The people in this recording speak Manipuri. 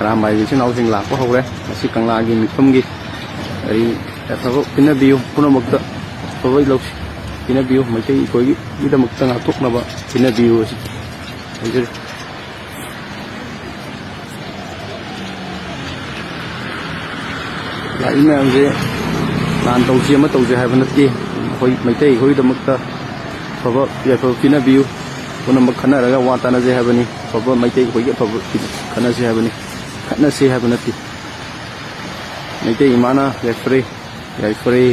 ꯑꯔꯥꯝꯕ ꯏꯆꯤꯟ ꯏꯅꯥꯎꯁꯤꯡ ꯂꯥꯛꯄ ꯍꯧꯔꯦ ꯃꯁꯤ ꯀꯪꯂꯥꯒꯤ ꯃꯤꯐꯝꯒꯤ ꯑꯩ ꯑꯐꯕ ꯄꯤꯅꯕꯤꯌꯨ ꯄꯨꯝꯅꯃꯛꯇ ꯑꯐꯕ ꯏꯂꯧꯁꯤ ꯄꯤꯅꯕꯤꯌꯨ ꯃꯩꯇꯩ ꯑꯩꯈꯣꯏꯒꯤꯗꯃꯛꯇ ꯉꯥꯛꯊꯣꯛꯅꯕ ꯄꯤꯅꯕꯤꯌꯨ ꯑꯁꯤ ꯍꯥꯏꯖꯔꯤ ꯂꯥꯛꯏ ꯃꯌꯥꯝꯁꯦ ꯂꯥꯟ ꯇꯧꯁꯤ ꯑꯃ ꯇꯧꯁꯤ ꯍꯥꯏꯕ ꯅꯠꯇꯦ ꯑꯩꯈꯣꯏ ꯃꯩꯇꯩ ꯑꯩꯈꯣꯏꯒꯤꯗꯃꯛꯇ ꯑꯐꯕ ꯌꯥꯏꯐꯕ ꯄꯤꯅꯕꯤꯌꯨ ꯄꯨꯝꯅꯃꯛ ꯈꯟꯅꯔꯒ ꯋꯥ ꯇꯥꯟꯅꯖꯦ ꯍꯥꯏꯕꯅꯤ ꯑꯐꯕ ꯃꯩꯇꯩ ꯑꯩꯈꯣꯏꯒꯤ ꯑꯐꯕ ꯈꯟꯅꯁꯤ ꯍꯥꯏꯕꯅꯤ ꯈꯠꯅꯁꯤ ꯍꯥꯏꯕ ꯅꯠꯇꯦ ꯃꯩꯇꯩ ꯏꯃꯥꯅ ꯌꯥꯏꯐꯔꯦ ꯌꯥꯏꯐꯔꯦ